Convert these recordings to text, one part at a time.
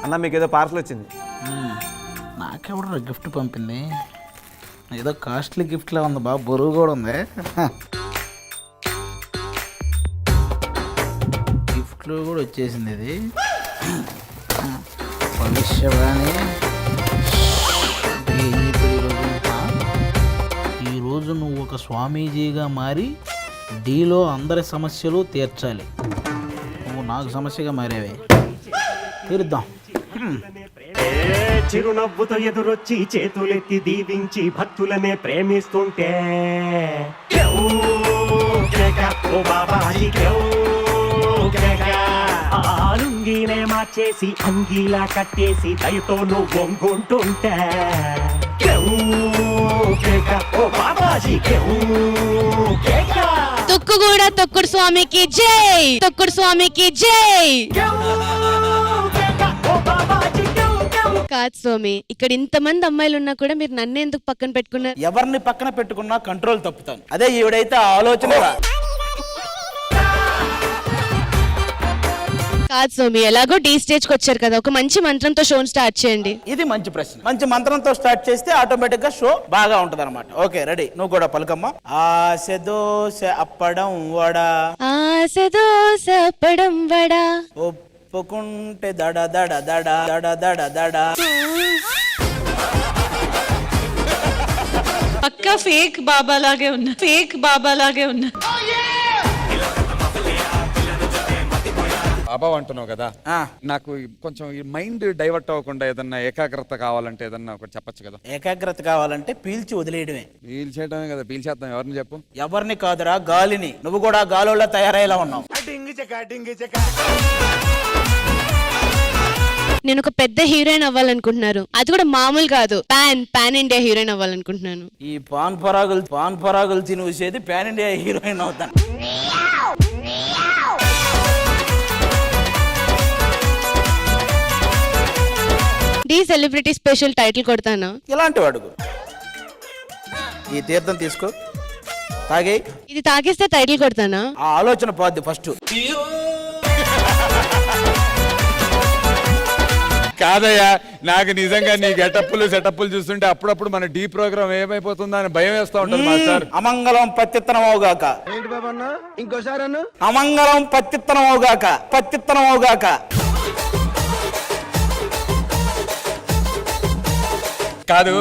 అన్న మీకు ఏదో పార్సల్ వచ్చింది. నాకెవడో గిఫ్ట్ పంపింది, ఏదో కాస్ట్లీ గిఫ్ట్లా ఉంది, బాగా బరువు కూడా ఉంది. గిఫ్ట్లో కూడా వచ్చేసింది ఇది. భవిష్యవాణి. ఈరోజు నువ్వు ఒక స్వామీజీగా మారి డీలో అందరి సమస్యలు తీర్చాలి. నువ్వు నాకు సమస్యగా మారేవే, తీరుద్దాం. చిరునవ్వుతో ఎదురొచ్చి చేతులెత్తి దీవించి భక్తులనే ప్రేమిస్తుంటే ఆలుంగినే మార్చేసి అంగీలా కట్టేసి దయతో నువ్వు వంగుంటుంటే తొక్కుగూడ తొక్కుడు స్వామికి జై, తొక్కుడు స్వామికి జై. కాదు స్వామి, ఇక్కడ ఇంతమంది అమ్మాయిలు ఉన్నా కూడా మీరు నన్ను ఎందుకు పక్కన పెట్టుకున్నారు? ఎవరిని పక్కన పెట్టుకున్నా కంట్రోల్ తప్పుతాను. అదే ఈవిడైతే ఆలోచన. కాదు స్వామి, ఎలాగో డీ స్టేజ్ కి వచ్చారు కదా, ఒక మంచి మంత్రంతో షో స్టార్ట్ చేయండి. ఇది మంచి ప్రశ్న. మంచి మంత్రంతో స్టార్ట్ చేస్తే ఆటోమేటిక్ గా షో బాగా ఉంటది అనమాట. Okay, ready? నువ్వు కూడా పలుకమ్మా. ఆశ దోశ అప్పడం వడ, ఆశ దోశ అప్పడం వడ, ఒప్పుకుంటే దడ దడ దడ దడ దడ దడ. పక్కా ఫేక్ బాబా లాగే ఉన్నా, ఫేక్ బాబా లాగే ఉన్నా. బాబా అంటున్నావు కదా, నాకు కొంచెం ఈ మైండ్ డైవర్ట్ అవ్వకుండా ఏదన్నా ఏకాగ్రత కావాలంటే ఏదన్నా ఒకటి చెప్పచ్చు కదా. ఏకాగ్రత కావాలంటే పీల్చి వదిలేయడమే. పీల్చేయడమే కదా, పీల్చేద్దాం. ఎవరిని చెప్పు? ఎవరిని కాదురా, గాలిని. నువ్వు కూడా గాలిలో తయారయ్యేలా ఉన్నావు. నేను ఒక పెద్ద హీరోయిన్ అవ్వాలనుకుంటున్నారు, అది కూడా మామూలు కాదు, పాన్ ఇండియా హీరోయిన్ అవ్వాలనుకుంటున్నాను. ఈ పాన్ పరాగులు తినేసేది పాన్ ఇండియా హీరోయిన్ అవుతాను. డి సెలబ్రిటీ స్పెషల్ టైటిల్ కొడతానా? ఇలాంటి వాడుకు ఈ తీర్థం తీసుకో, తాగే. ఇది తాగేస్తే టైటిల్ కొడతానా? ఆ ఆలోచన పోద్ది ఫస్ట్. కాదయ్యా, నాకు నిజంగా నీ గెటప్పులు సెటప్పులు చూస్తుంటే అప్పుడప్పుడు మన డీ ప్రోగ్రామ్ ఏమైపోతుందా అని భయం వేస్తా ఉంటుంది మాస్టర్. అమంగళం పత్తిత్తనమవుగాక. ఏంటి బాబా అన్న? ఇంకోసారి అన్న. అమంగళం పత్తిత్తనమవుగాక, పత్తిత్తనమవుగాక. కాదు,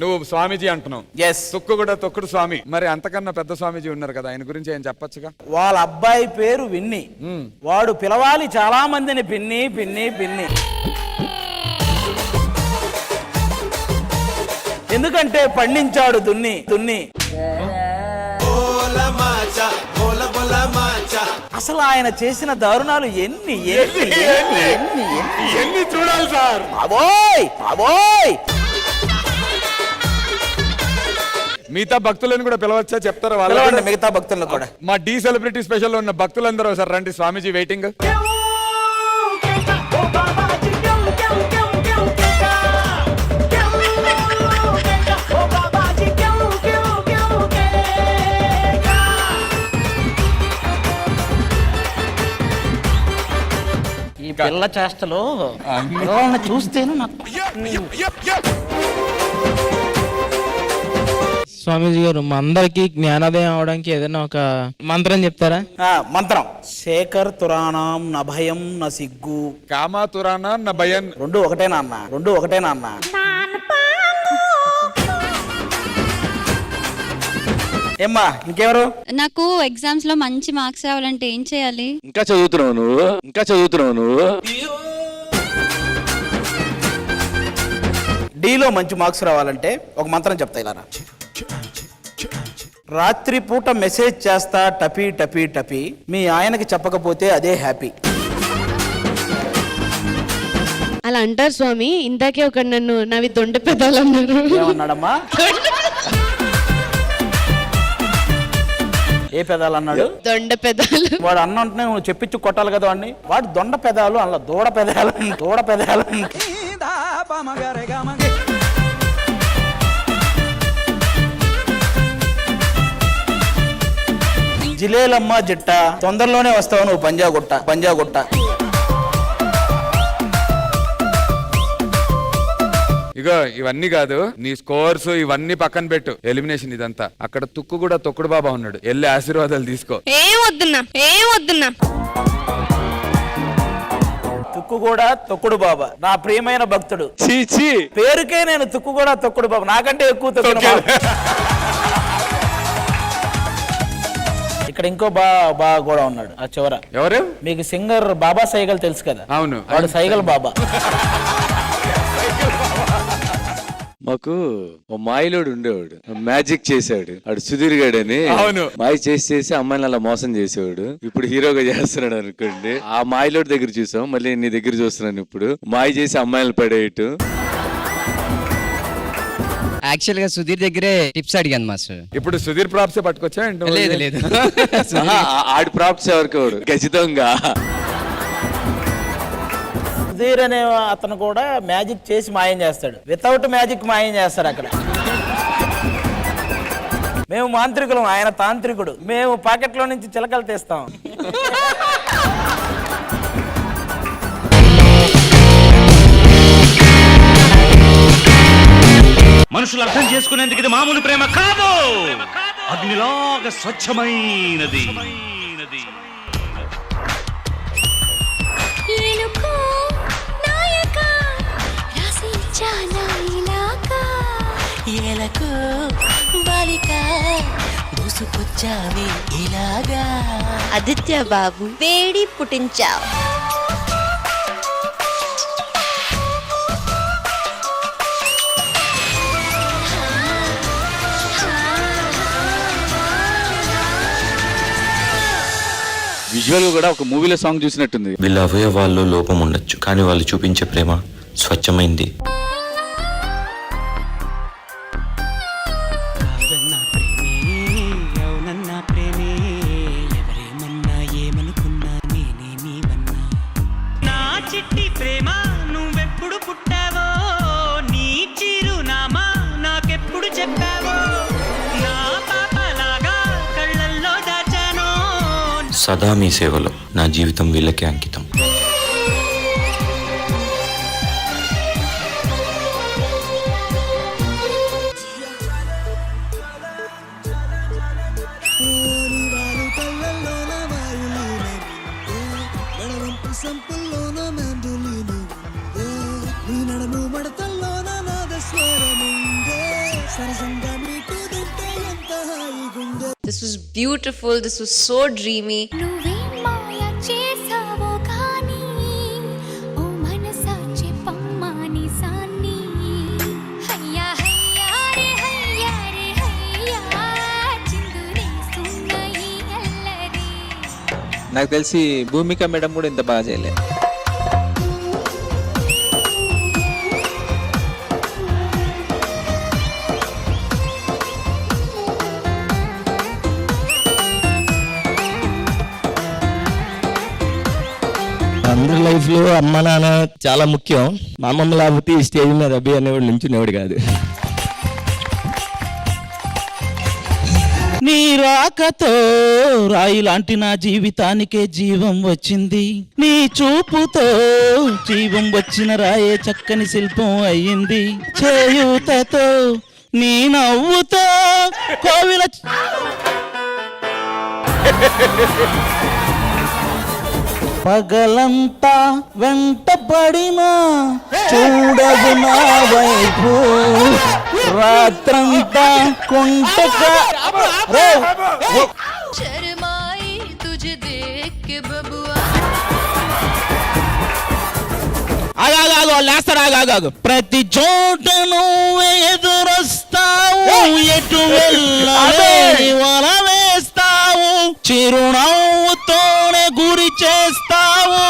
నువ్వు స్వామీజీ అంటున్నావు. ఎస్, తొక్కు కూడా తొక్కుడు స్వామి. మరి అంతకన్నా పెద్ద స్వామీజీ ఉన్నారు కదా, ఆయన గురించి ఏం చెప్పచ్చుగా? వాళ్ళ అబ్బాయి పేరు విన్ని. వాడు పిలవాలి చాలా మందిని పిన్ని పిన్ని పిన్ని. ఎందుకంటే పండించాడు దున్ని దున్ని. అసలు ఆయన చేసిన దారుణాలు ఎన్ని ఎన్ని ఎన్ని ఎన్ని ఎన్ని చూడాలి సార్. బాబోయ్ బాబోయ్. మిగతా భక్తులను కూడా పిలవచ్చా? చెప్తారా వాళ్ళు? మిగతా భక్తులను కూడా. మా డీ సెలబ్రిటీ స్పెషల్ లో ఉన్న భక్తులందరూ సార్ రండి, స్వామీజీ వెయిటింగ్. ఈ పిల్ల చేష్టలో చూస్తేను నాకు. స్వామీజీ గారు, మా అందరికి జ్ఞానోదయం అవడానికి ఏదైనా ఒక మంత్రం చెప్తారా? మంత్రం. శేఖర్ తురాణం న భయం న సిగ్గు. కామా తురానా న భయం. రెండు ఒకటేనా అన్న? రెండు ఒకటేనా అన్న? ఏమ్మా ఇంకెవరు? నాకు ఎగ్జామ్స్ లో మంచి మార్క్స్ రావాలంటే ఏం చేయాలి? ఇంకా చదువుతున్నావు నువ్వు? ఇంకా చదువుతున్నావు నువ్వు? డీలో మంచి మార్క్స్ రావాలంటే ఒక మంత్రం చెప్తా ఇలా. రాత్రి పూట మెసేజ్ చేస్తా టపీ టపీ టపీ, మీ ఆయనకి చెప్పకపోతే అదే హ్యాపీ. అలా అంటారు స్వామి. ఇందాకే ఒక నన్ను నావి దొండ పెదాలు అన్నారు. ఏమన్నాడమ్మా? ఏ పెదాలు అన్నాడు? దొండ పెదాలు. వాడు అన్న అంటే నువ్వు చెప్పించు కొట్టాలి కదా వాడిని. వాడు దొండ పెదాలు అలా దూడ పెదాలు దూడ పెదాలు. జిలేలమ్మ జిట్ట, తొందరలోనే వస్తావు నువ్వు పంజాగుట్ట పంజాగుట్ట. ఇగో ఇవన్నీ కాదు, నీ స్కోర్స్ ఇవన్నీ పక్కన పెట్టు, ఎలిమినేషన్ ఇదంతా. అక్కడ తుక్కు కూడా తొక్కుడు బాబా ఉన్నాడు, వెళ్ళి ఆశీర్వాదాలు తీసుకో. ఏం వద్దున్నా తుక్కు కూడా తొక్కుడు బాబా నా ప్రియమైన భక్తుడు. చీచి పేరుకే నేను తుక్కు కూడా తొక్కుడు బాబా, నాకంటే ఎక్కువ తొక్కుడు బాబా. ఇక్కడ ఇంకో బాబా కూడా ఉన్నాడు ఆ చివర. ఎవరు? మీకు సింగర్ బాబా సైగల్ తెలుసు కదా? అవును, వాడు సైగల్ బాబా. మాకు ఓ మాయలోడు ఉండేవాడు, మ్యాజిక్ చేసాడు. ఆడు సుధీర్ గాడని. అవును. మాయ చేసి అమ్మాయిని అలా మోసం చేసేవాడు. ఇప్పుడు హీరోగా చేస్తున్నాడు అనుకోండి. ఆ మాయలోడు దగ్గర చూసాం, మళ్ళీ నీ దగ్గర చూస్తున్నాను. ఇప్పుడు మాయ చేసి అమ్మాయిలు పడేయటు. యాక్చువల్ గా సుధీర్ దగ్గరే టిప్స్ అడిగాను మాస్టర్. ఇప్పుడు సుధీర్ ప్రాప్సే పట్టుకొచ్చా? లేదు ఆడి ప్రాప్స్ ఎవరికోడు ఖచ్చితంగా. సుధీర్ అనే అతను కూడా మ్యాజిక్ చేసి మాయం చేస్తాడు, వితౌట్ మ్యాజిక్ మాయం చేస్తాడు అక్కడ. మేము మాంత్రికులం, ఆయన తాంత్రికుడు. మేము పాకెట్లో నుంచి చిలకలు తీస్తాం. మనుషులు అర్థం చేసుకునేందుకు ఇది మామూలు ప్రేమ కాదు, అగ్నిలాగా స్వచ్ఛమైనది. ఆదిత్య బాబు వేడి పుట్టించావు. విజువల్ గా కూడా ఒక మూవీలో సాంగ్ చూసినట్టుంది. వీళ్ళ అవయవాల్లో లోపం ఉండొచ్చు, కానీ వాళ్ళు చూపించే ప్రేమ స్వచ్ఛమైంది. సదా మీ సేవలో, నా జీవితం వీళ్ళకే అంకితం. This was beautiful. This was so dreamy. నాకు తెలిసి భూమిక మేడం కూడా ఇంత బాగా చేయలేదు. అందరి లైఫ్ లో అమ్మ నాన్న చాలా ముఖ్యం. మా అమ్మమ్మ లేకపోతే ఈ స్టేజ్ మీద అభి అనేవాడు నించునేవాడు కాదు. నీ రాకతో రాయి లాంటి నా జీవితానికే జీవం వచ్చింది. నీ చూపుతో జీవం వచ్చిన రాయే చక్కని శిల్పం అయ్యింది. చేయూతతో నీ నవ్వుతో కోవిల పగలంతా వెంటపడినా చూడదు నా వైపు, రాత్రంతా కొంటగా లేస్తాడు. ప్రతి చోట నువ్వు ఎదురొస్తావు, ఎటు వెళ్ళలేని వల వేస్తావు, చిరునవ్వుతోనే గురి చేస్తావు.